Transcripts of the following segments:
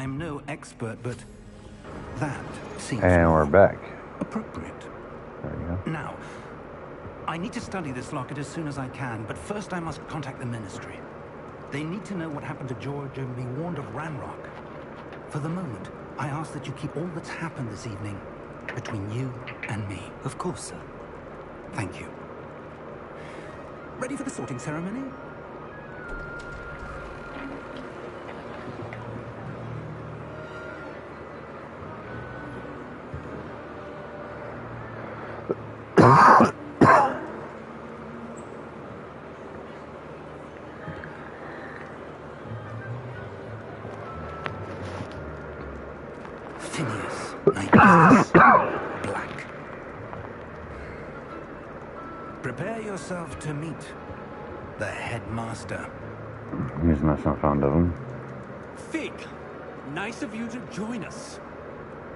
I'm no expert, but that seems And we're back. appropriate. There you go. Now, I need to study this locket as soon as I can, but first I must contact the Ministry. They need to know what happened to George and be warned of Ranrock. For the moment, I ask that you keep all that's happened this evening between you and me. Of course, sir. Thank you. Ready for the sorting ceremony? Phineas, Black. Prepare yourself to meet the headmaster. He's not so fond of him. Fig, nice of you to join us.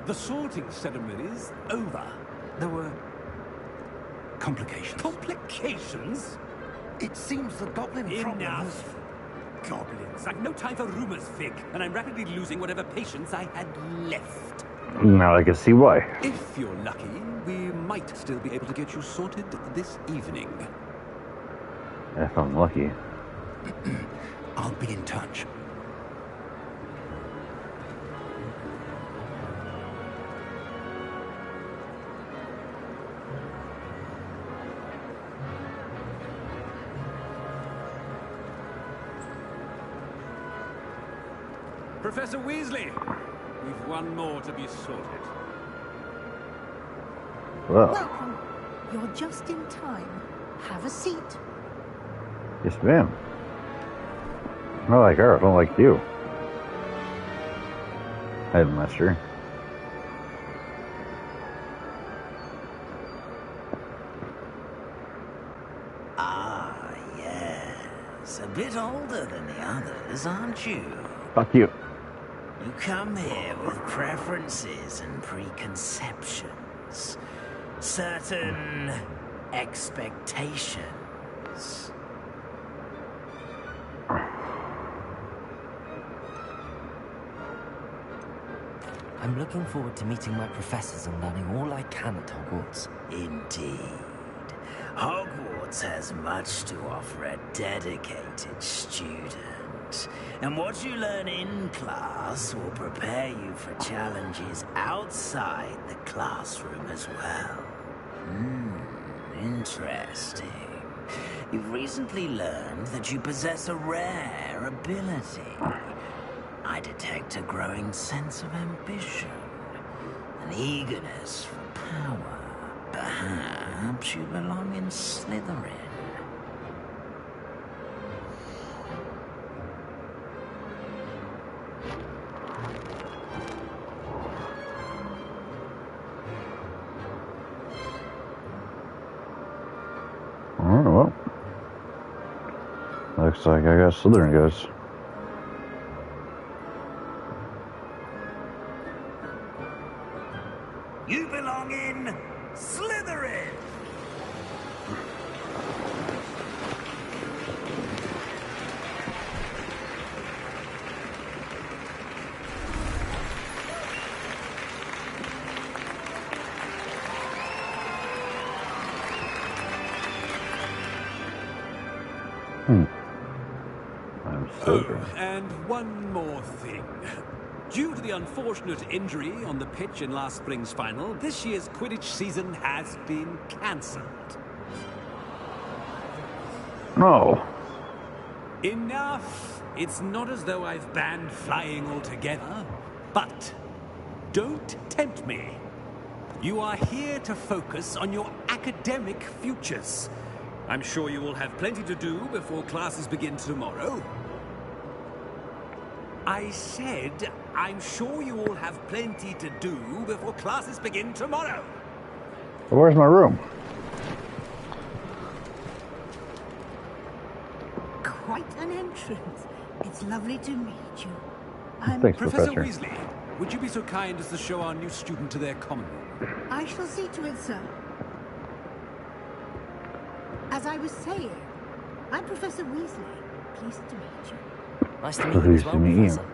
The sorting ceremony's over. There were complications. Complications? It seems the goblin problem has... Enough. Goblins. I've no time for rumors, Fig, and I'm rapidly losing whatever patience I had left. Now I can see why. If you're lucky, we might still be able to get you sorted this evening. If I'm lucky. I'll be in touch. Professor Weasley, we've one more to be sorted. Well, Welcome. You're just in time. Have a seat. yes, ma'am. I like her. I don't like you. Headmaster. Ah, yes. A bit older than the others, aren't you? Fuck you. You come here with preferences and preconceptions. Certain expectations. I'm looking forward to meeting my professors and learning all I can at Hogwarts. Indeed. Hogwarts has much to offer a dedicated student. And what you learn in class will prepare you for challenges outside the classroom as well. Interesting. You've recently learned that you possess a rare ability. I detect a growing sense of ambition, an eagerness for power. Perhaps you belong in Slytherin. Oh, well. Looks like I got Slytherin, guys. You belong in Slytherin! I'm Oh, Slytherin. and one more thing. Due to the unfortunate injury on the pitch in last spring's final, this year's Quidditch season has been cancelled. No. Enough! It's not as though I've banned flying altogether, but don't tempt me. You are here to focus on your academic futures. I'm sure you will have plenty to do before classes begin tomorrow. I said, I'm sure you all have plenty to do before classes begin tomorrow. Where's my room? Quite an entrance. It's lovely to meet you. I'm... Thanks, Professor Professor. Weasley, would you be so kind as to show our new student to their common room? I shall see to it, sir. As I was saying, I'm Professor Weasley. Pleased to meet you. Nice to meet you as Pleased well, to meet you. Professor.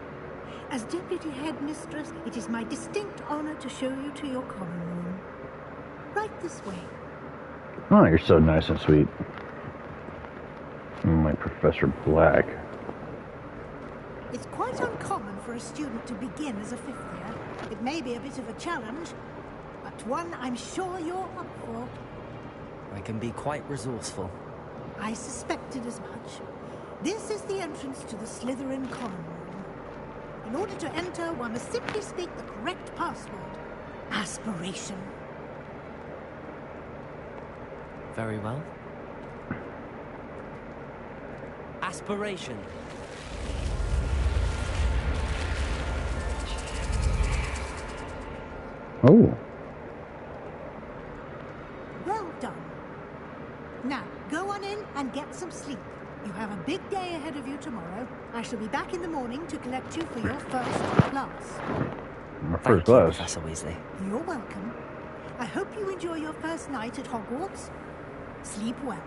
As Deputy Headmistress, it is my distinct honor to show you to your common room. Right this way. Oh, you're so nice and sweet. My Professor Black. It's quite uncommon for a student to begin as a fifth year. It may be a bit of a challenge, but one I'm sure you're up for. I can be quite resourceful. I suspected as much. This is the entrance to the Slytherin common room. In order to enter, one must simply speak the correct password. Aspiration. Very well. Aspiration. Oh. Well done. Now, go on in and get some sleep. You have a big day ahead of you tomorrow. I shall be back in the morning to collect you for your first class. My Thank first you, class. Professor Weasley. You're welcome. I hope you enjoy your first night at Hogwarts. Sleep well.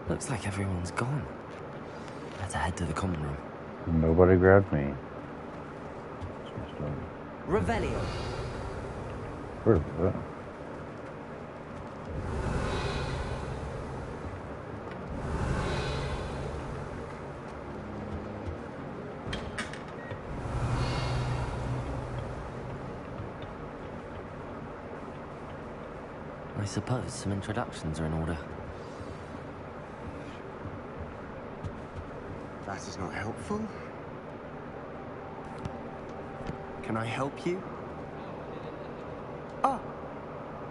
Looks like everyone's gone. Better head to the common room. Nobody grabbed me. Revelio. Where's that? I suppose some introductions are in order. That is not helpful. Can I help you? Ah,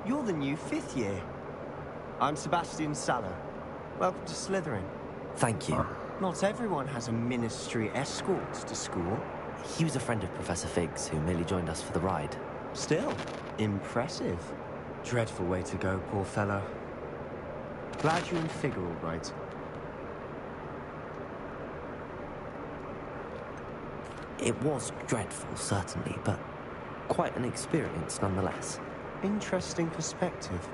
you're the new fifth year. I'm Sebastian Sallow. Welcome to Slytherin. Thank you. Not everyone has a ministry escort to school. He was a friend of Professor Fig's who merely joined us for the ride. Still, impressive. Dreadful way to go, poor fellow. Glad you and Fig are all right. It was dreadful, certainly, but quite an experience nonetheless. Interesting perspective.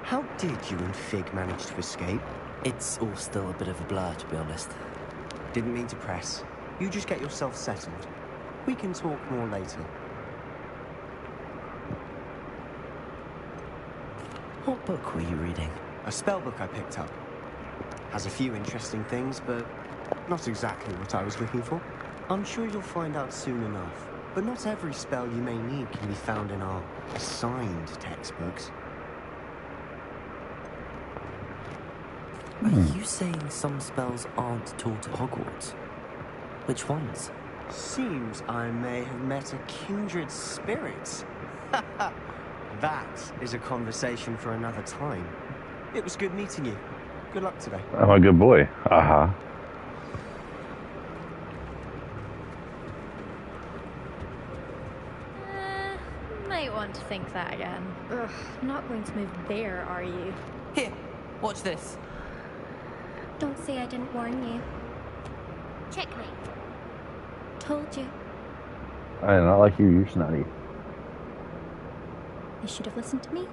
How did you and Fig manage to escape? It's all still a bit of a blur, to be honest. Didn't mean to press. You just get yourself settled. We can talk more later. What book were you reading? A spell book I picked up. Has a few interesting things, but not exactly what I was looking for. I'm sure you'll find out soon enough. But not every spell you may need can be found in our assigned textbooks. Are you saying some spells aren't taught at Hogwarts? Which ones? Seems I may have met a kindred spirit. That is a conversation for another time. It was good meeting you. Good luck today. I'm a good boy. Aha. Might want to think that again. Ugh, not going to move there, are you? Here, watch this. Don't say I didn't warn you. Checkmate. Told you. I do not like you, you're snotty. You should have listened to me.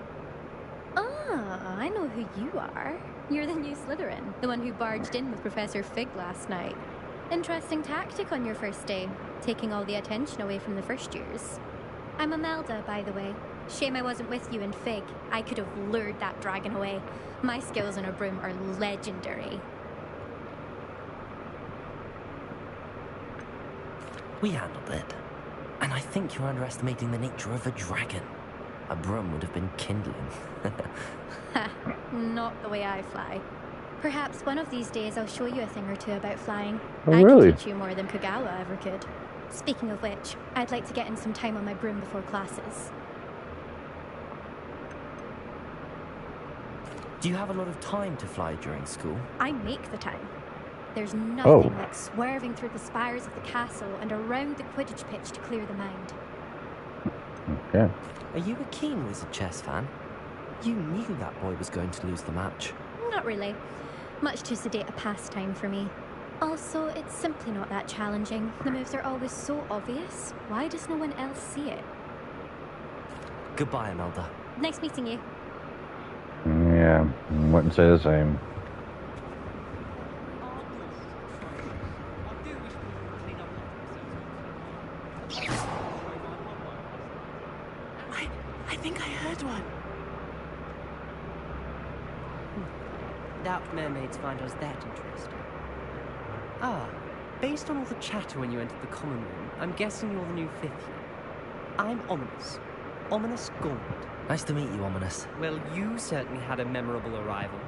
Ah, I know who you are. You're the new Slytherin, the one who barged in with Professor Fig last night. Interesting tactic on your first day, taking all the attention away from the first years. I'm Imelda, by the way. Shame I wasn't with you in Fig. I could have lured that dragon away. My skills on a broom are legendary. We handled it. And I think you're underestimating the nature of a dragon. A broom would have been kindling. Ha, not the way I fly. Perhaps one of these days I'll show you a thing or two about flying. Oh, I really? can teach you more than Kagawa ever could. Speaking of which, I'd like to get in some time on my broom before classes. Do you have a lot of time to fly during school? I make the time. There's nothing Oh. like swerving through the spires of the castle and around the Quidditch pitch to clear the mind. Okay. Are you a keen Wizard chess fan? You knew that boy was going to lose the match. Not really. Much too sedate a pastime for me. Also, it's simply not that challenging. The moves are always so obvious. Why does no one else see it? Goodbye, Imelda. Nice meeting you. Yeah, wouldn't say the same. I think I heard one. Doubt mermaids find us that interesting. Ah, based on all the chatter when you entered the common room, I'm guessing you're the new 5th year. I'm Ominous. Ominous Gaunt. Nice to meet you, Ominous. Well, you certainly had a memorable arrival.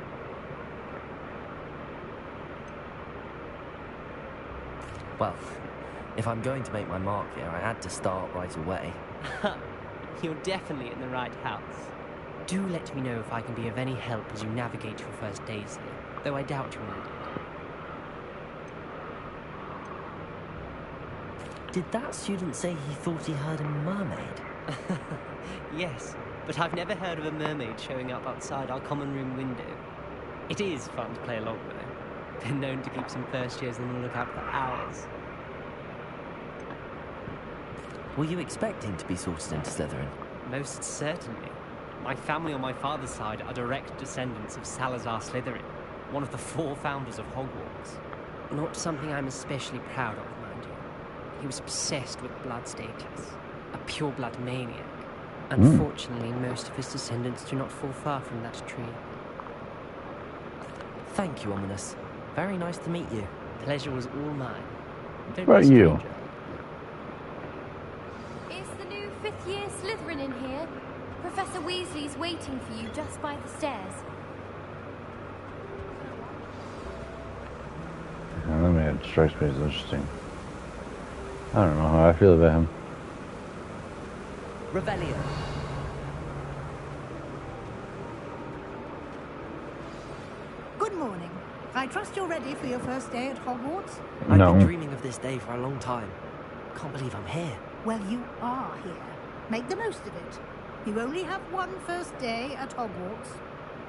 Well, if I'm going to make my mark here, I had to start right away. You're definitely in the right house. Do let me know if I can be of any help as you navigate your first days here, though I doubt you will indeed. Did that student say he thought he heard a mermaid? Yes, but I've never heard of a mermaid showing up outside our common room window. It is fun to play along with though. Been known to keep some first years on the lookout for hours. Were you expecting to be sorted into Slytherin? Most certainly. My family on my father's side are direct descendants of Salazar Slytherin, one of the 4 founders of Hogwarts. Not something I'm especially proud of, mind you. He was obsessed with blood status, a pure-blood maniac. Unfortunately, most of his descendants do not fall far from that tree. Thank you, Ominous. Very nice to meet you. Pleasure was all mine. Don't What be about a you? stranger. Is the new 5th year Slytherin in here? Professor Weasley's waiting for you just by the stairs. That man strikes me as interesting. I don't know how I feel about him. Revelio. Good morning. I trust you're ready for your first day at Hogwarts? I've No. been dreaming of this day for a long time. Can't believe I'm here. Well, you are here. Make the most of it. You only have one first day at Hogwarts.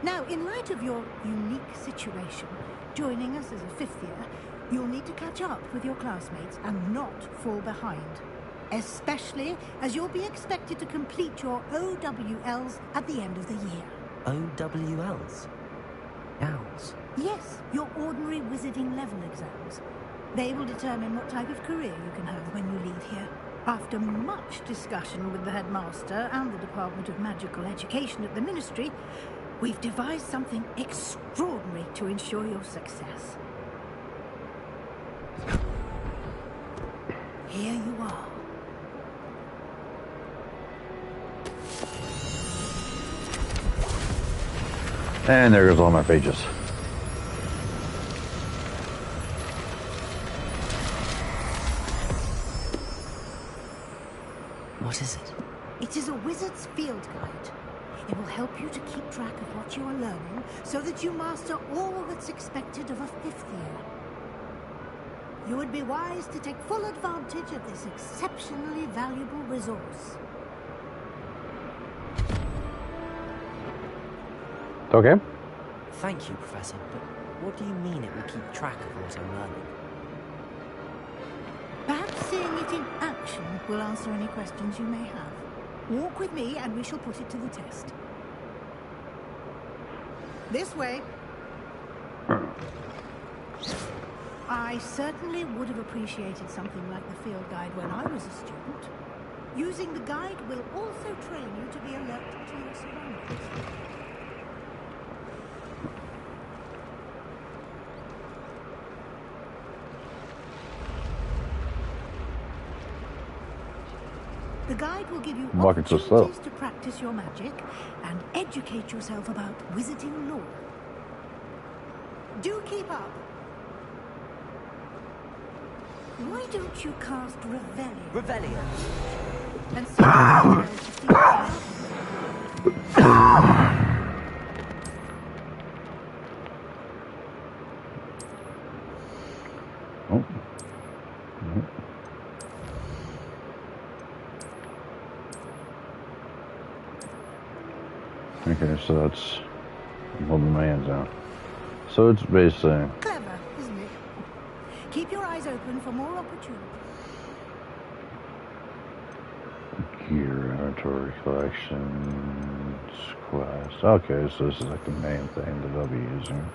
Now, in light of your unique situation, joining us as a 5th year, you'll need to catch up with your classmates and not fall behind. Especially as you'll be expected to complete your OWLs at the end of the year. OWLs? Owls? Yes, your ordinary wizarding level exams. They will determine what type of career you can have when you leave here. After much discussion with the headmaster and the Department of Magical Education at the Ministry, we've devised something extraordinary to ensure your success. Here you are. And there goes all my pages. What is it? It is a wizard's field guide. It will help you to keep track of what you are learning so that you master all that's expected of a 5th year. You would be wise to take full advantage of this exceptionally valuable resource. Okay. Thank you, Professor, but what do you mean it will keep track of what I'm learning? Perhaps seeing it in action will answer any questions you may have. Walk with me and we shall put it to the test. This way. I certainly would have appreciated something like the field guide when I was a student. Using the guide will also train you to be alert to your surroundings. The guide will give you Walking so slow. opportunities to practice your magic and educate yourself about wizarding lore. Do keep up. Why don't you cast Revelio? Revelio! And see what details the field guide Oh. Okay, so that's I'm holding my hands out. So it's basically... Clever, isn't it? Keep your eyes open for more opportunities. Gear, inventory, collections, quest. Okay, so this is like the main thing that I'll be using.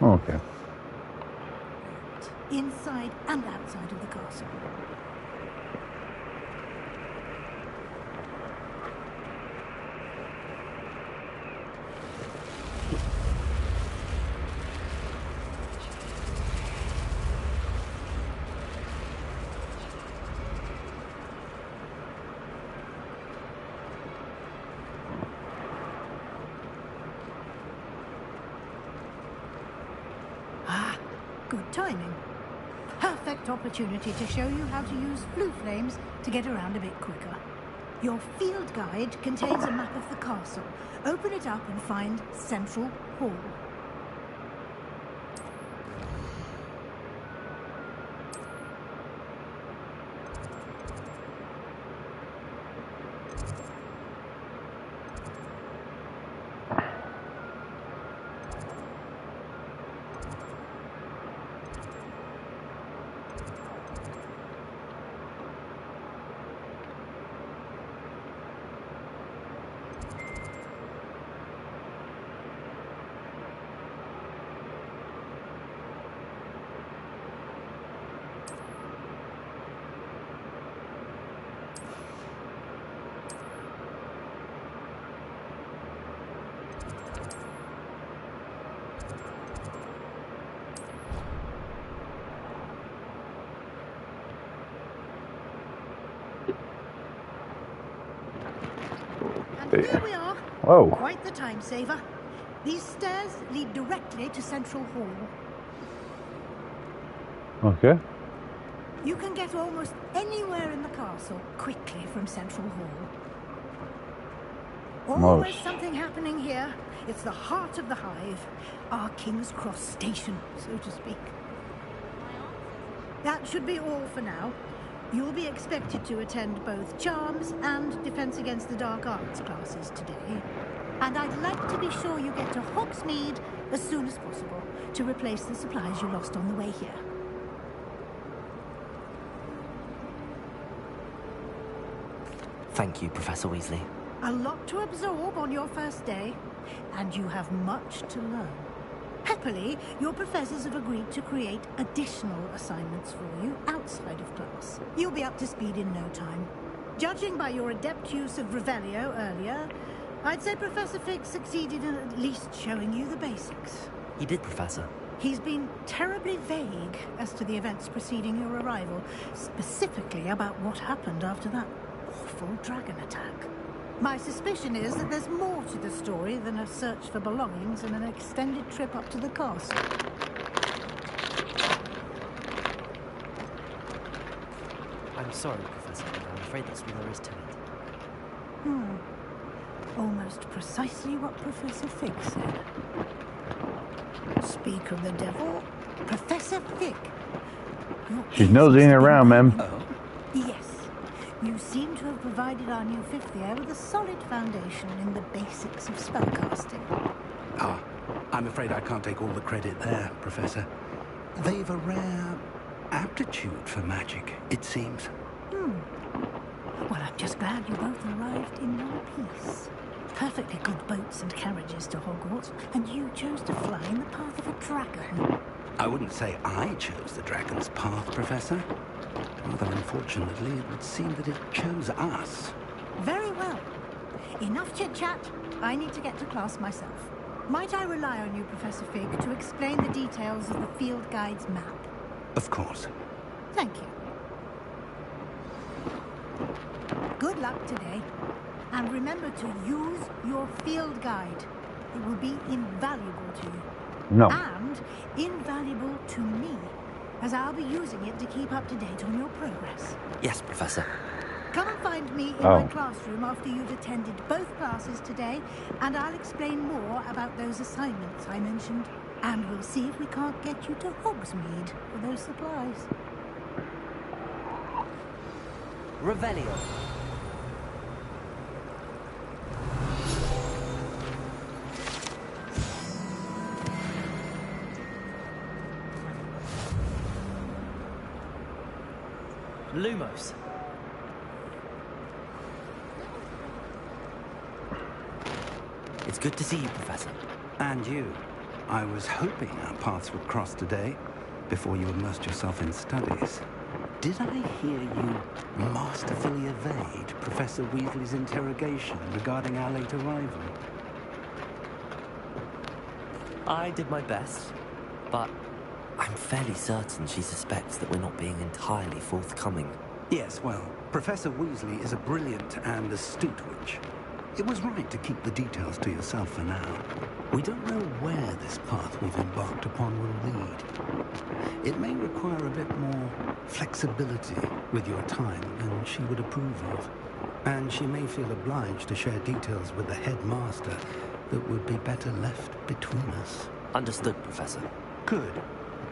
Okay. Inside and outside of the castle. Good timing. Perfect opportunity to show you how to use blue flames to get around a bit quicker. Your field guide contains a map of the castle. Open it up and find Central Hall. And here we are. Whoa. Quite the time saver. These stairs lead directly to Central Hall. Okay. You can get almost anywhere in the castle quickly from Central Hall. Always something happening here. It's the heart of the hive. Our King's Cross station, so to speak. That should be all for now. You'll be expected to attend both Charms and Defense Against the Dark Arts classes today. And I'd like to be sure you get to Hogsmeade as soon as possible to replace the supplies you lost on the way here. Thank you, Professor Weasley. A lot to absorb on your first day, and you have much to learn. Happily, your professors have agreed to create additional assignments for you outside of class. You'll be up to speed in no time. Judging by your adept use of Revelio earlier, I'd say Professor Fig succeeded in at least showing you the basics. He did, Professor. He's been terribly vague as to the events preceding your arrival, specifically about what happened after that awful dragon attack. My suspicion is that there's more to the story than a search for belongings and an extended trip up to the castle. I'm sorry, Professor, but I'm afraid that's all there is to it. Almost precisely what Professor Fig said. Speak of the devil, Professor Fig. She's nosying around, ma'am. Yes. You seem to have provided our new fifth year with a solid foundation in the basics of spellcasting. Ah, I'm afraid I can't take all the credit there, Professor. They've a rare aptitude for magic, it seems. Well, I'm just glad you both arrived in one piece. Perfectly good boats and carriages to Hogwarts, and you chose to fly in the path of a dragon. I wouldn't say I chose the dragon's path, Professor. Although, unfortunately, it would seem that it chose us. Very well. Enough chit-chat. I need to get to class myself. Might I rely on you, Professor Fig, to explain the details of the field guide's map? Of course. Thank you. Good luck today. And remember to use your field guide. It will be invaluable to you. No. And invaluable to me, as I'll be using it to keep up to date on your progress. Yes, Professor. Come and find me in my classroom after you've attended both classes today, and I'll explain more about those assignments I mentioned. And we'll see if we can't get you to Hogsmeade for those supplies. Revelio. Lumos. It's good to see you, Professor. And you. I was hoping our paths would cross today, before you immersed yourself in studies. Did I hear you masterfully evade Professor Weasley's interrogation regarding our late arrival? I did my best, but I'm fairly certain she suspects that we're not being entirely forthcoming. Yes, well, Professor Weasley is a brilliant and astute witch. It was right to keep the details to yourself for now. We don't know where this path we've embarked upon will lead. It may require a bit more flexibility with your time than she would approve of. And she may feel obliged to share details with the headmaster that would be better left between us. Understood, Professor. Good.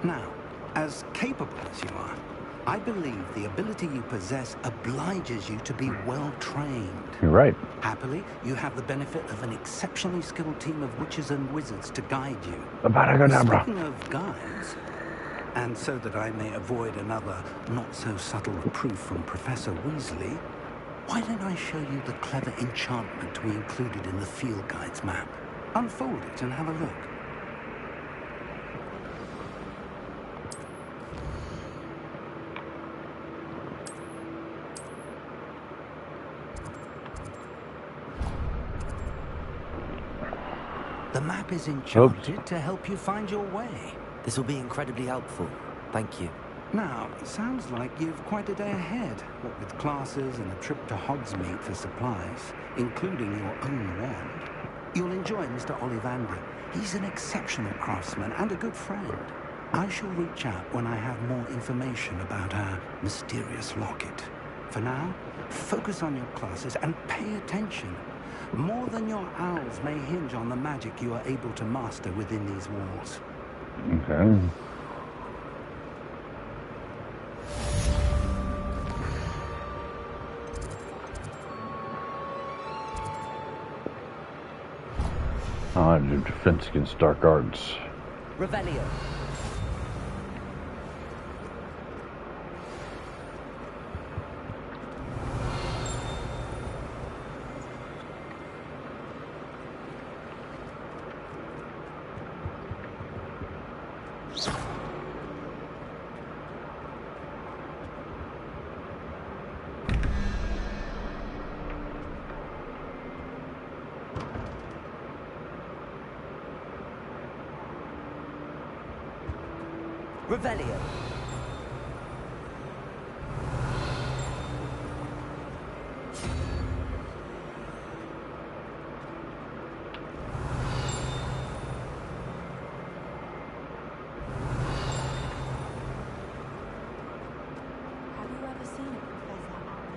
Now, as capable as you are, I believe the ability you possess obliges you to be well-trained. You're right. Happily, you have the benefit of an exceptionally skilled team of witches and wizards to guide you. Abracadabra. Speaking of guides, and so that I may avoid another not-so-subtle reproof from Professor Weasley, why don't I show you the clever enchantment we included in the field guide's map? Unfold it and have a look. The map is enchanted to help you find your way. This will be incredibly helpful. Thank you. Now, it sounds like you've quite a day ahead, what with classes and a trip to Hogsmeade for supplies, including your own wand. You'll enjoy Mr. Ollivander. He's an exceptional craftsman and a good friend. I shall reach out when I have more information about our mysterious locket. For now, focus on your classes and pay attention. More than your owls may hinge on the magic you are able to master within these walls. Okay. I do defense against dark arts. Revelio. Revelio. Have you ever seen a Professor Owl?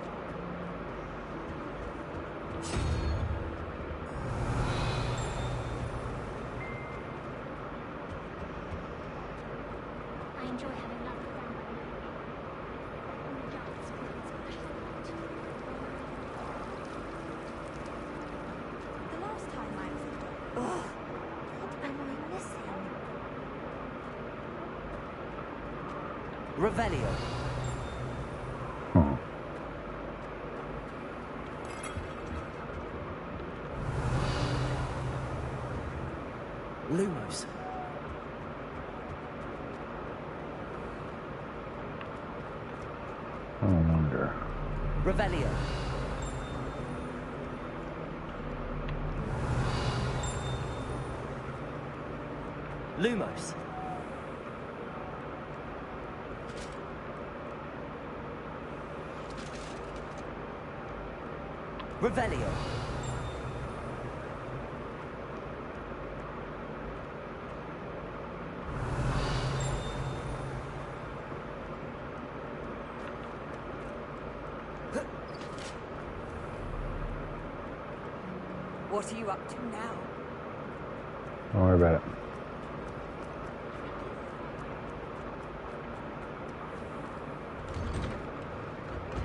I enjoy having love with them. And the dark spirits of The last time I was in Ugh! What am I missing? Revelio. Lumos. I wonder. Revelio. Lumos. Revelio. What are you up to now? Don't worry about it.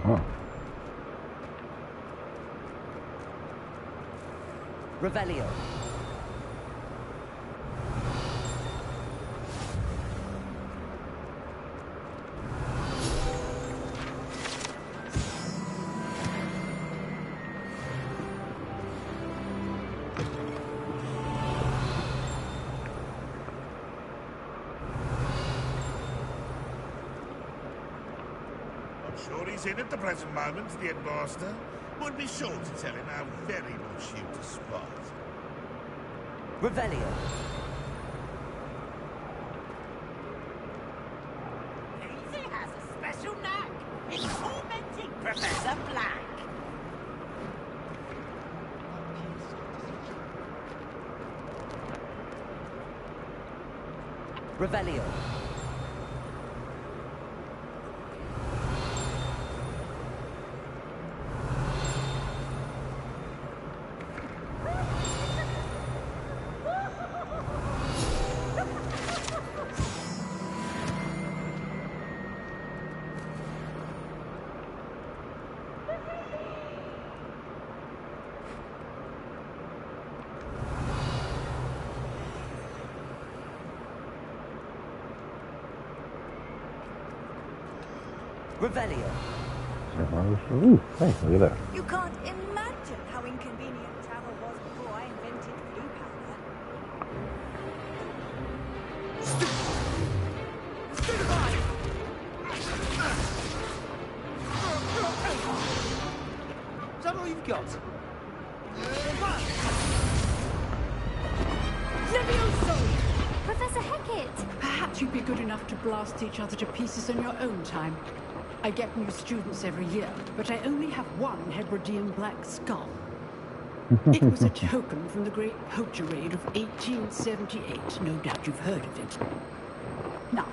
Oh. Revelio. Sure he's in at the present moment, the headmaster. Would be sure to tell him how very much you despise. Revelio. Easy has a special knack in tormenting Professor Black. Revelio. Revelio. Ooh, hey, look at that. You can't imagine how inconvenient travel was before I invented blue powder. Is that all you've got? Professor Hecat! Perhaps you'd be good enough to blast each other to pieces on your own time. I get new students every year, but I only have one Hebridean black skull. It was a token from the Great Poacher Raid of 1878. No doubt you've heard of it. Now,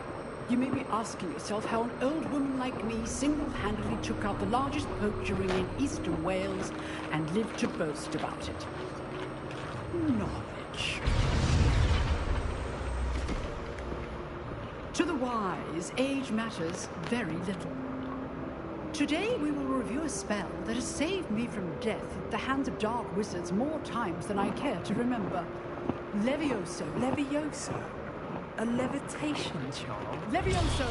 you may be asking yourself how an old woman like me single-handedly took out the largest poacher ring in eastern Wales and lived to boast about it. Knowledge. To the wise, age matters very little. Today we will review a spell that has saved me from death at the hands of dark wizards more times than I care to remember. Levioso. Levioso? A levitation charm? Levioso!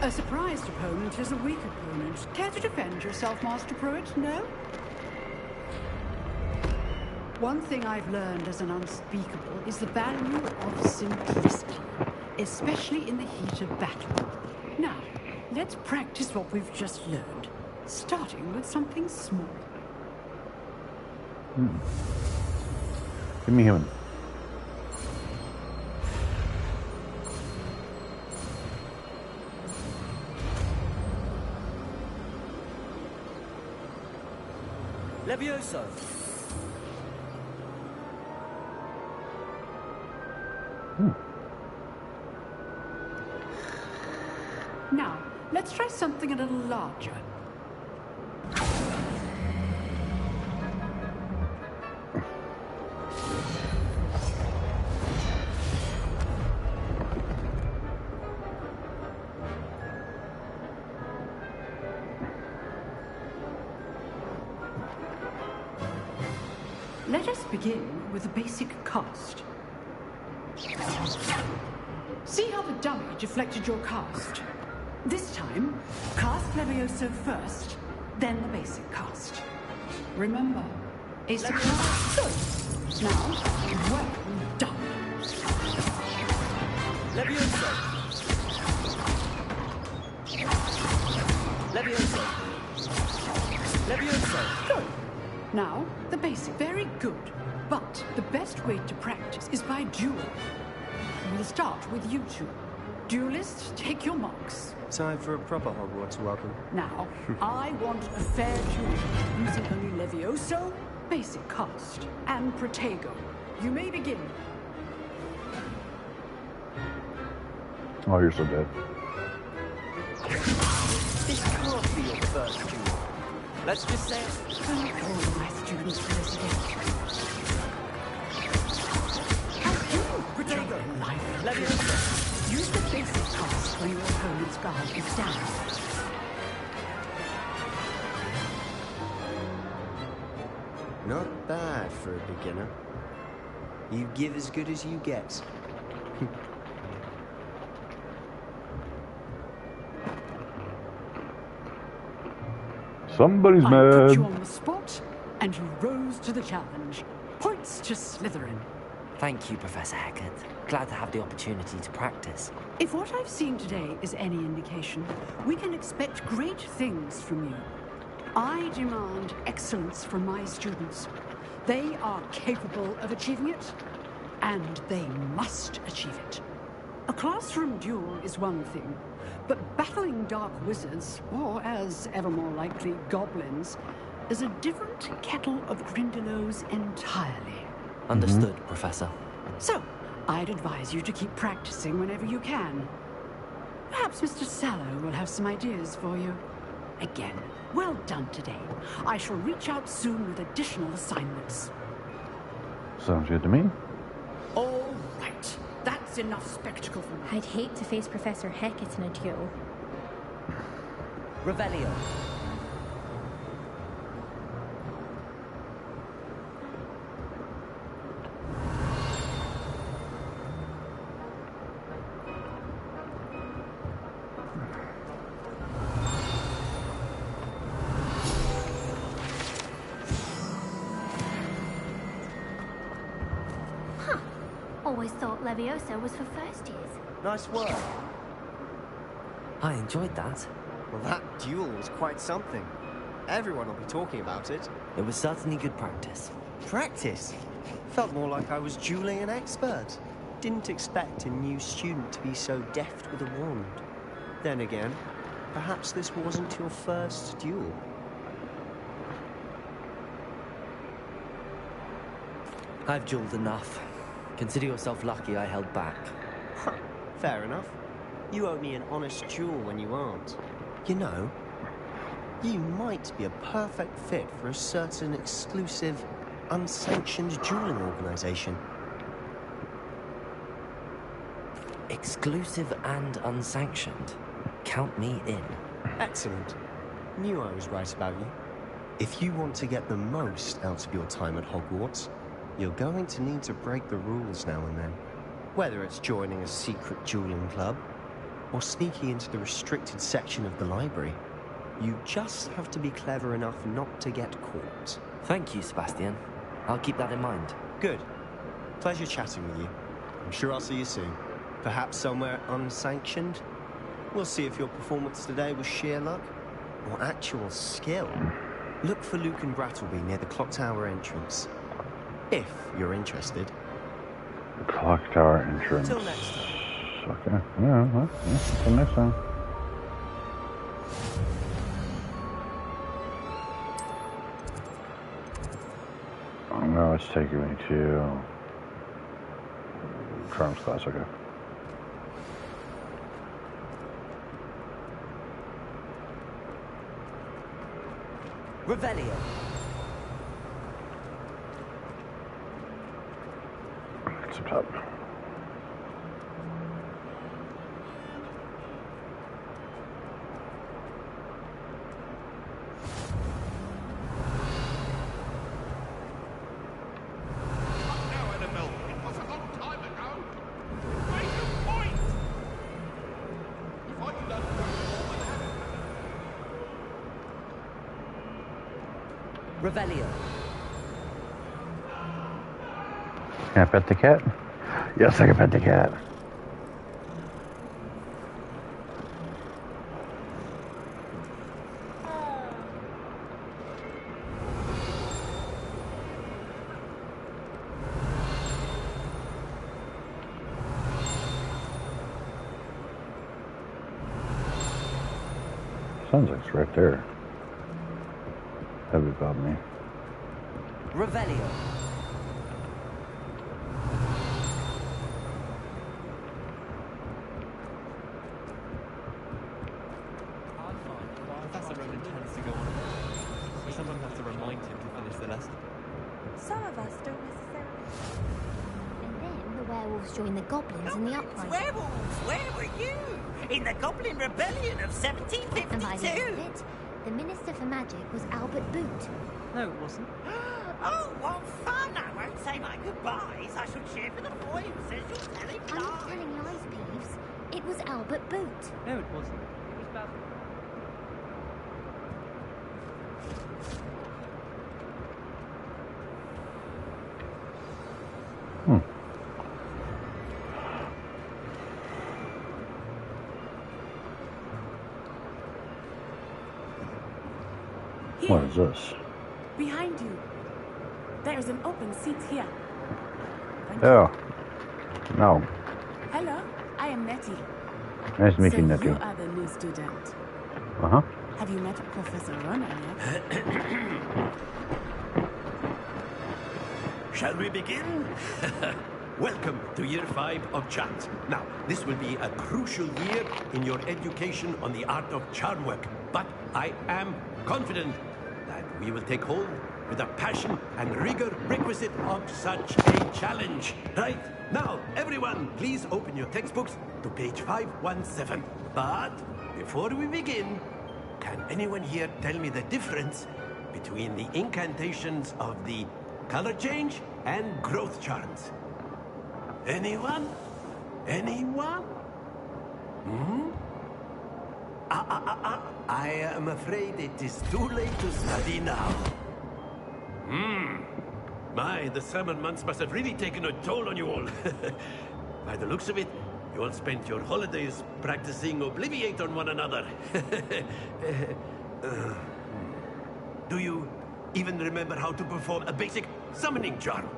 A surprised opponent is a weak opponent. Care to defend yourself, Master Pruitt? No? One thing I've learned as an unspeakable is the value of simplicity, especially in the heat of battle. Now, let's practice what we've just learned, starting with something small. Give me him. Levioso. Now, let's try something a little larger. Let us begin with a basic cast. See how the dummy deflected your cast? This time, cast Levioso first, then the basic cast. Remember, a surprise. Good. Now, well done. Levioso. Levioso. Levioso. Good. Now, the basic. Very good. But the best way to practice is by duel. We'll start with you two. Duelists, take your marks. Time for a proper Hogwarts welcome. Now, I want a fair duel using only Levioso, basic cast, and Protego. You may begin. Oh, you're so dead. This can't be your first duel. Let's just say it. All my students for this again. Protego. Life. Levioso. Use the basic cast when your opponent's guard is down. Not bad for a beginner. You give as good as you get. Somebody's I mad. put you on the spot, and you rose to the challenge. Points to Slytherin. Thank you, Professor Hecat. Glad to have the opportunity to practice. If what I've seen today is any indication, we can expect great things from you. I demand excellence from my students. They are capable of achieving it, and they must achieve it. A classroom duel is one thing, but battling dark wizards, or as ever more likely, goblins, is a different kettle of Grindylows entirely. Understood, Professor. So, I'd advise you to keep practicing whenever you can. Perhaps Mr. Sallow will have some ideas for you. Again, well done today. I shall reach out soon with additional assignments. Sounds good to me. All right. That's enough spectacle for me. I'd hate to face Professor Hecat in a duel. Revelio. Always thought Levioso was for first years. Nice work. I enjoyed that. Well, that duel was quite something. Everyone will be talking about it. It was certainly good practice. Practice? Felt more like I was dueling an expert. Didn't expect a new student to be so deft with a wand. Then again, perhaps this wasn't your first duel. I've dueled enough. Consider yourself lucky I held back. Fair enough. You owe me an honest duel when you aren't. You know, you might be a perfect fit for a certain exclusive, unsanctioned dueling organization. Exclusive and unsanctioned. Count me in. Excellent. Knew I was right about you. If you want to get the most out of your time at Hogwarts, you're going to need to break the rules now and then. Whether it's joining a secret dueling club, or sneaking into the restricted section of the library, you just have to be clever enough not to get caught. Thank you, Sebastian. I'll keep that in mind. Good. Pleasure chatting with you. I'm sure I'll see you soon. Perhaps somewhere unsanctioned? We'll see if your performance today was sheer luck, or actual skill. Look for Luke and Brattleby near the Clock Tower entrance. If you're interested. The Clock Tower entrance. Till next time. Okay. Yeah, well, until next time. Oh, no, it's taking me to Charms class, okay. Revelio. It's up top. Revelio. Can I pet the cat? Yes, I can pet the cat. Sounds like it's right there. That'd be about me. Revelio. Professor Ronan tends to go on. We sometimes have to remind him to finish the lesson. Some of us don't necessarily. And then the werewolves join the goblins in the uprising. Werewolves, where were you? In the Goblin Rebellion of 1752? And by the end of it, the Minister for Magic was Albert Boot. No, it wasn't. Oh, what fun! I won't say my goodbyes. I shall cheer for the boy who says you're telling I'm not lies. telling lies, Peeves. It was Albert Boot. No, it wasn't. It was Basil. What is this? Behind you. There is an open seat here. Oh. No. Hello, I am Nettie. Nice to meet So you, Nettie. you are the new student. Uh-huh. Have you met Professor Ronan yet? Shall we begin? Welcome to Year 5 of Charms. Now, this will be a crucial year in your education on the art of charm work, but I am confident that we will take hold with the passion and rigor requisite of such a challenge. Right? Now, everyone, please open your textbooks to page 517. But before we begin, can anyone here tell me the difference between the incantations of the color change and growth charms? Anyone? Anyone? Hmm? I am afraid it is too late to study now. My, the summer months must have really taken a toll on you all. By the looks of it, you all spent your holidays practicing Obliviate on one another. Do you even remember how to perform a basic summoning charm?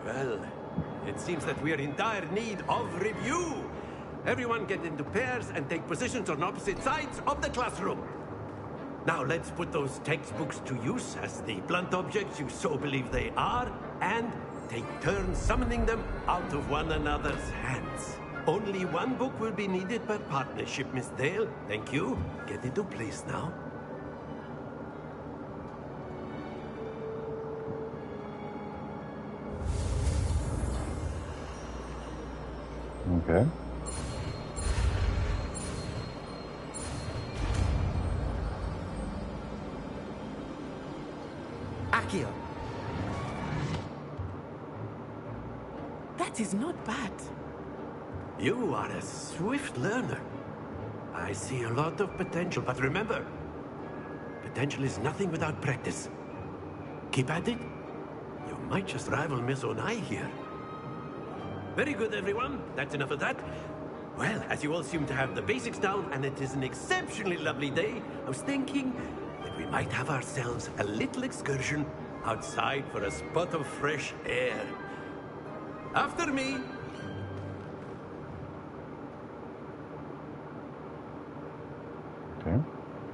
Well, it seems that we are in dire need of review. Everyone get into pairs and take positions on opposite sides of the classroom. Now let's put those textbooks to use as the blunt objects you so believe they are, and take turns summoning them out of one another's hands. Only one book will be needed per partnership, Miss Dale. Thank you. Get into place now. Okay. Accio. That is not bad. You are a swift learner. I see a lot of potential, but remember, potential is nothing without practice. Keep at it. You might just rival Miss Onai here. Very good, everyone. That's enough of that. Well, as you all seem to have the basics down, and it is an exceptionally lovely day, I was thinking that we might have ourselves a little excursion outside for a spot of fresh air. After me. Okay.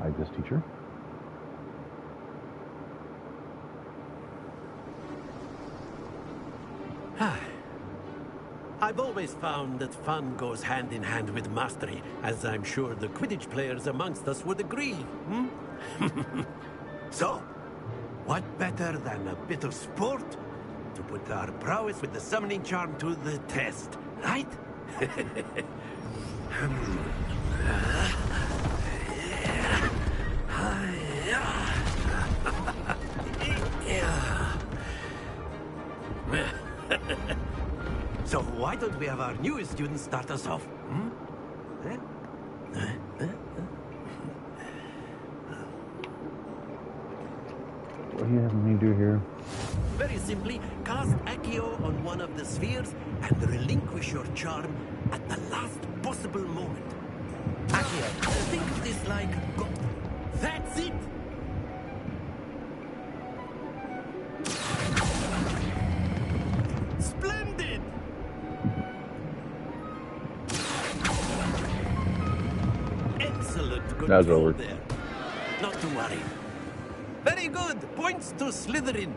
Hi, this teacher. I've always found that fun goes hand in hand with mastery, as I'm sure the Quidditch players amongst us would agree. So, what better than a bit of sport to put our prowess with the summoning charm to the test, right? So why don't we have our newest student start us off? What do you have me do here? Very simply, cast Accio on one of the spheres and relinquish your charm at the last possible moment. Accio, think of this like... That's it! Splendid! That's control over. there. Not to worry. Very good. Points to Slytherin.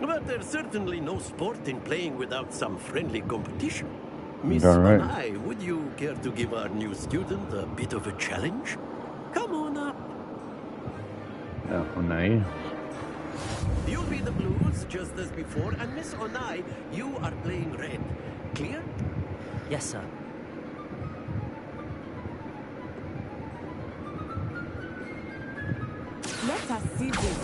But there's certainly no sport in playing without some friendly competition. Miss Darn right. Onai, would you care to give our new student a bit of a challenge? Come on up. Onai. You'll be the blues, just as before, and Miss Onai, you are playing red. Clear? Yes, sir. Let us see this.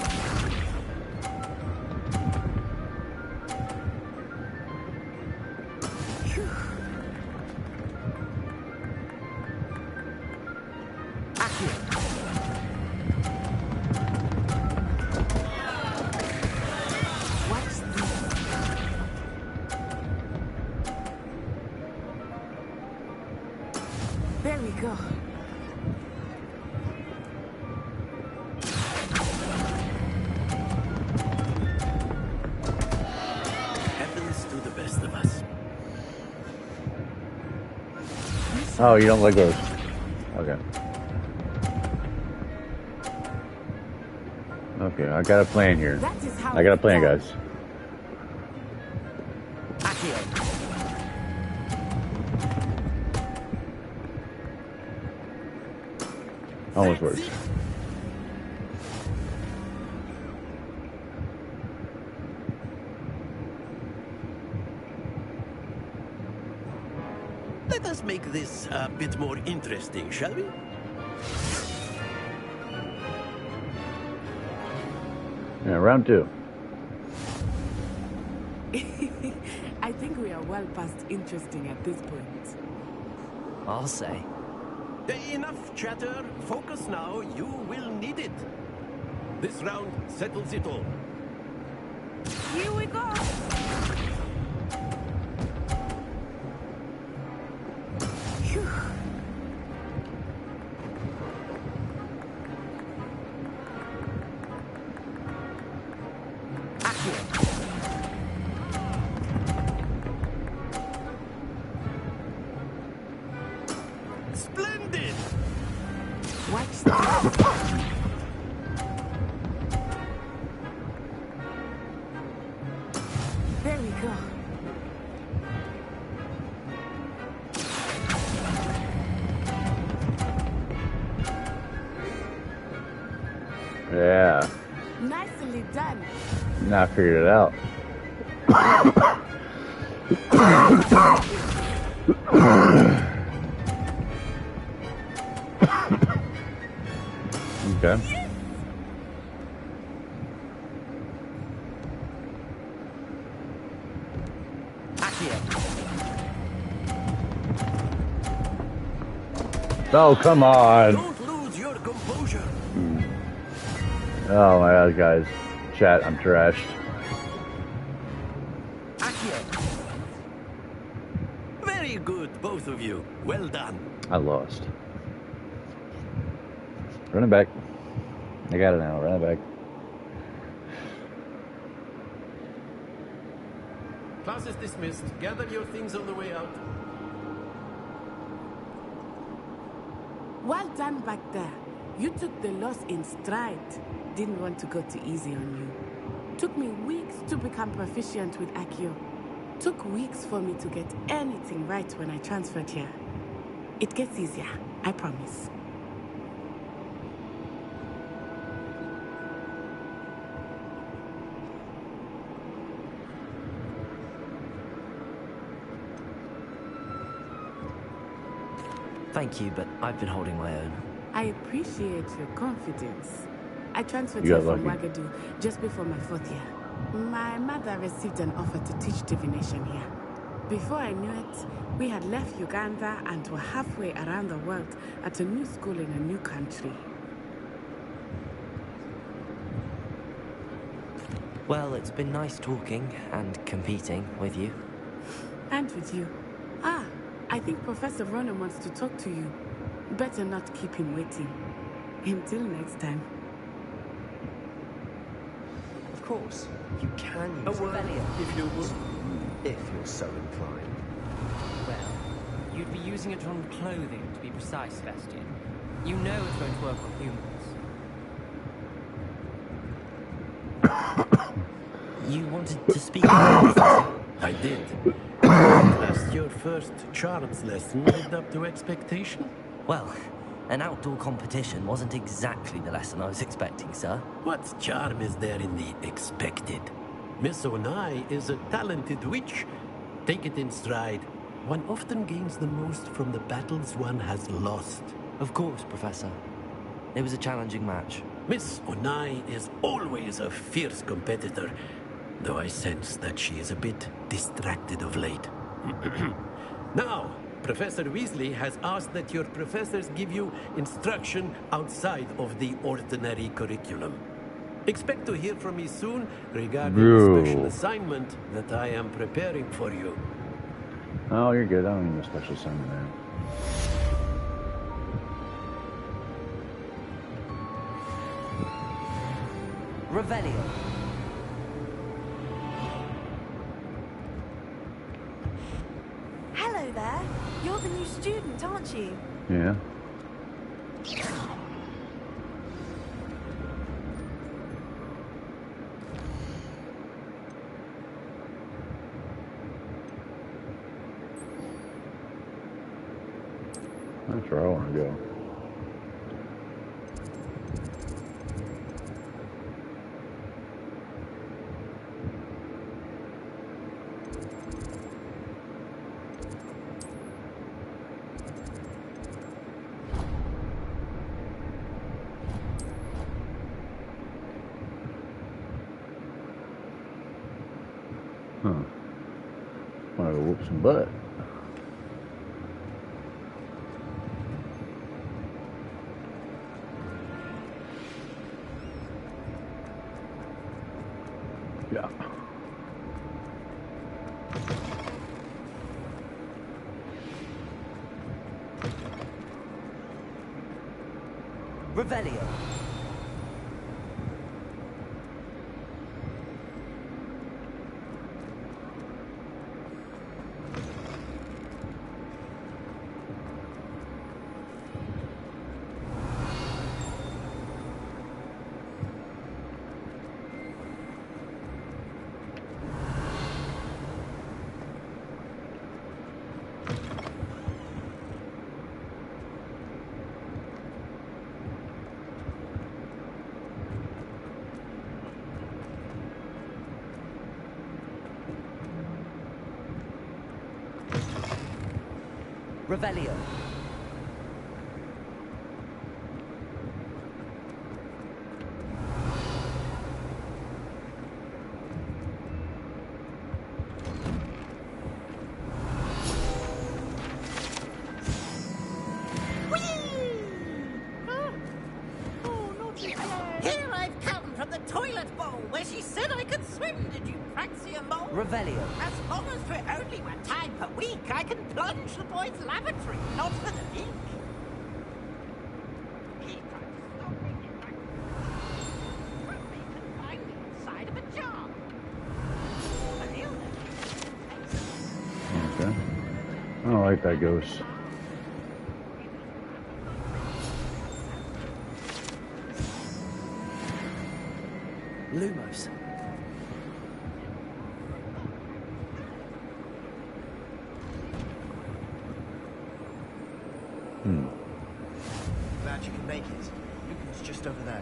There we go. Happens to the best of us. Oh, you don't like those. Okay. Okay, I got a plan here. That is how I got a it's plan, done. guys. Almost works. Let us make this a bit more interesting, shall we? Yeah, round two. I think we are well past interesting at this point. I'll say. Enough chatter. Focus now. You will need it. This round settles it all. Here we go. Phew. Splendid. Watch this. There we go. Yeah. Nicely done. Now I figured it out. Okay. Oh, come on. Don't lose your composure. Oh my god, guys. Chat, I'm trashed. Very good, both of you. Well done. I lost. Running back. I got it now. Running back. Class is dismissed. Gather your things on the way out. Well done back there. You took the loss in stride. Didn't want to go too easy on you. Took me weeks to become proficient with Accio. Took weeks for me to get anything right when I transferred here. It gets easier, I promise. Thank you, but I've been holding my own. I appreciate your confidence. I transferred You here got from lucky. Wagadu just before my 4th year. My mother received an offer to teach divination here. Before I knew it, we had left Uganda and were halfway around the world at a new school in a new country. Well, it's been nice talking and competing with you. And with you. Ah, I think Professor Ronan wants to talk to you. Better not keep him waiting. Until next time. Of course, you can A use word, Revelio, if you would. if you're so inclined. Well, you'd be using it on clothing, to be precise, Sebastian. You know it won't work on humans. You wanted to speak about me, Professor? I did. Last your first charms lesson lived up to expectation? Well, an outdoor competition wasn't exactly the lesson I was expecting, sir. What charm is there in the expected? Miss Onai is a talented witch. Take it in stride. One often gains the most from the battles one has lost. Of course, Professor. It was a challenging match. Miss Onai is always a fierce competitor, though I sense that she is a bit distracted of late. Now, Professor Weasley has asked that your professors give you instruction outside of the ordinary curriculum. Expect to hear from me soon regarding the special assignment that I am preparing for you. Oh, you're good. I don't need a special assignment, man. Revelio. Hello there. You're the new student, aren't you? Yeah. That's where I want to go. Huh. Want to go whoop some butt. Yeah. Revelio. Revelio. Here I've come from the toilet bowl where she said I could swim. Did you praxia mole? Revelio. As long as for only one time per week, I can plunge the boys' lavatory, not for the leak. He tried to stop me in my... Put me confined inside of a jar. An illness. Okay. I don't like that ghost. Lumos. Glad you can make it. Lucan's just over there.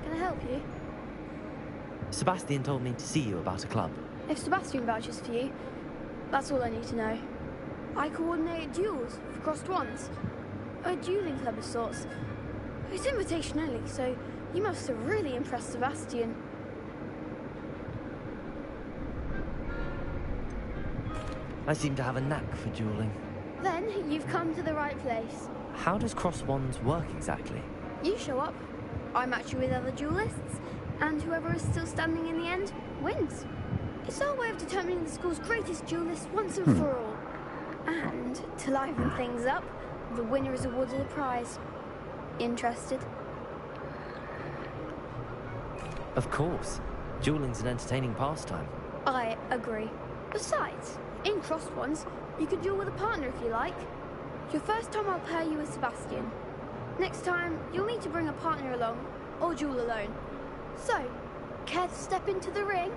Can I help you? Sebastian told me to see you about a club. If Sebastian vouches for you, that's all I need to know. I coordinate duels for crossed wands. A dueling club of sorts. It's invitation only, so you must have really impressed Sebastian. I seem to have a knack for dueling. Then you've come to the right place. How does cross wands work exactly? You show up, I match you with other duelists, and whoever is still standing in the end wins. It's our way of determining the school's greatest duelist once and for all. And to liven things up, the winner is awarded a prize. Interested? Of course. Dueling's an entertaining pastime. I agree. Besides, in crossed ones, you can duel with a partner if you like. Your first time I'll pair you with Sebastian. Next time, you'll need to bring a partner along, or duel alone. So, care to step into the ring?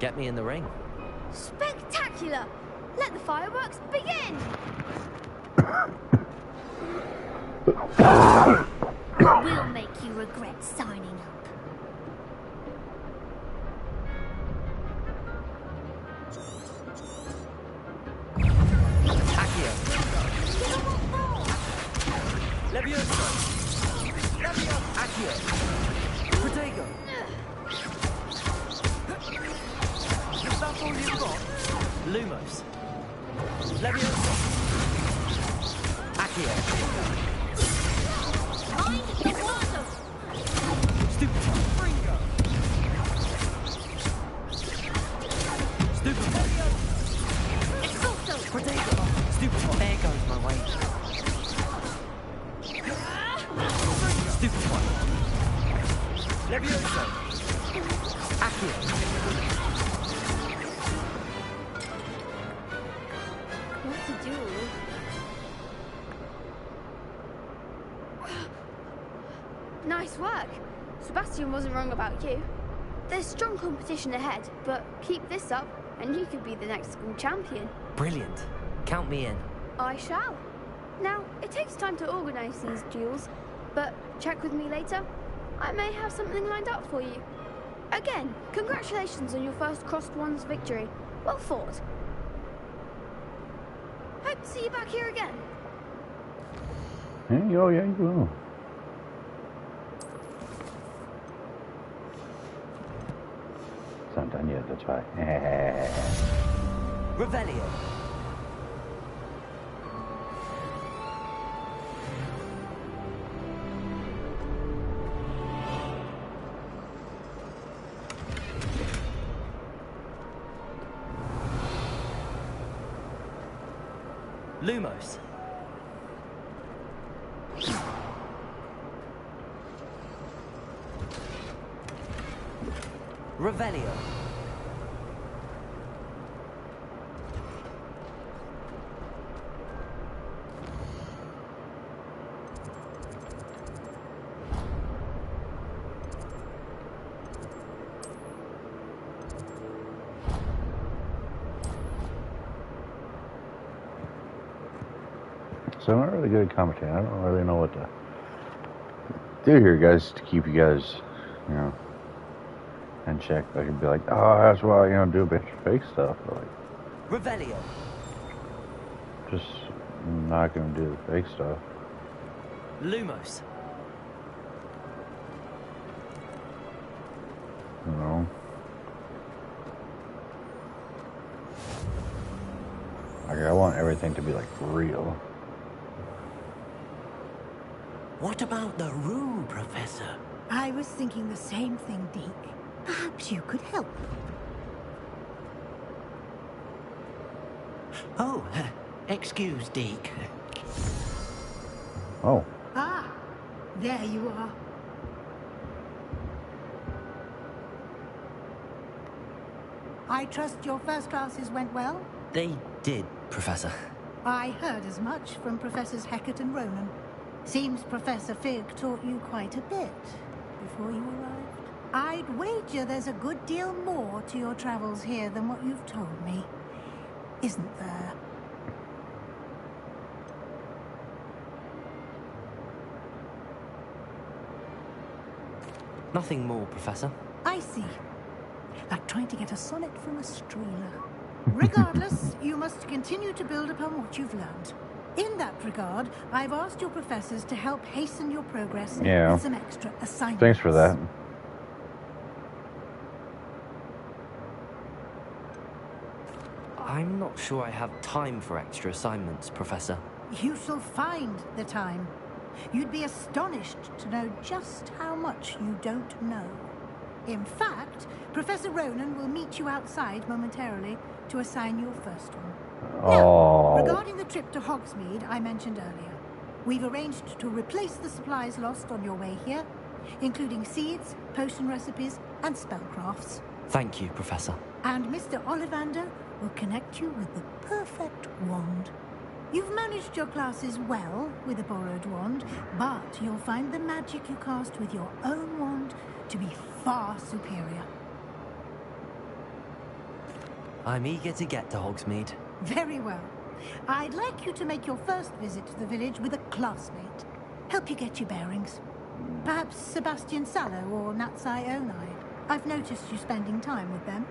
Get me in the ring. Spectacular! Let the fireworks begin! We'll make you regret signing up. Levioso! Levio! Accio! Protego! Is that all you've got? Lumos! Levioso! Accio! Mind the water! Stupefy! Fringo! Stupefy! Expulso! Protego! Stupefy! There goes my way. Stupid one. Levioso. Accio. What to do? Nice work. Sebastian wasn't wrong about you. There's strong competition ahead, but keep this up and you could be the next school champion. Brilliant. Count me in. I shall. Now, it takes time to organise these duels, but check with me later. I may have something lined up for you. Again, congratulations on your first Crossed Ones victory. Well fought. Hope to see you back here again. Oh, yeah, you will. It's not done yet, that's why. Revelio. Lumos. Revelio. So I'm not really good at commentating. I don't really know what to do here, guys, to keep you guys, you know, in check. I could be like, oh, that's why, you know, do a bunch of fake stuff. But like, Revelio. just not going to do the fake stuff. Lumos. You know? Like, I want everything to be, like, real. What about the room, Professor? I was thinking the same thing, Deke. Perhaps you could help. Oh, excuse, Deke. Oh. Ah, there you are. I trust your first classes went well? They did, Professor. I heard as much from Professors Hecat and Ronan. Seems Professor Fig taught you quite a bit before you arrived. I'd wager there's a good deal more to your travels here than what you've told me. Isn't there? Nothing more, Professor. I see. Like trying to get a sonnet from a streamer. Regardless, you must continue to build upon what you've learned. In that regard, I've asked your professors to help hasten your progress with some extra assignments. Thanks for that. I'm not sure I have time for extra assignments, Professor. You shall find the time. You'd be astonished to know just how much you don't know. In fact, Professor Ronan will meet you outside momentarily to assign your first one. Now, regarding the trip to Hogsmeade I mentioned earlier, we've arranged to replace the supplies lost on your way here including seeds, potion recipes, and spellcrafts. Thank you, Professor. And Mr. Ollivander will connect you with the perfect wand. You've managed your classes well with a borrowed wand, but you'll find the magic you cast with your own wand to be far superior. I'm eager to get to Hogsmeade. Very well. I'd like you to make your first visit to the village with a classmate. Help you get your bearings. Perhaps Sebastian Sallow or Natsai Onai. I've noticed you spending time with them.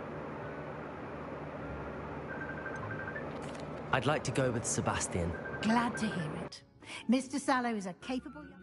I'd like to go with Sebastian. Glad to hear it. Mr. Sallow is a capable young...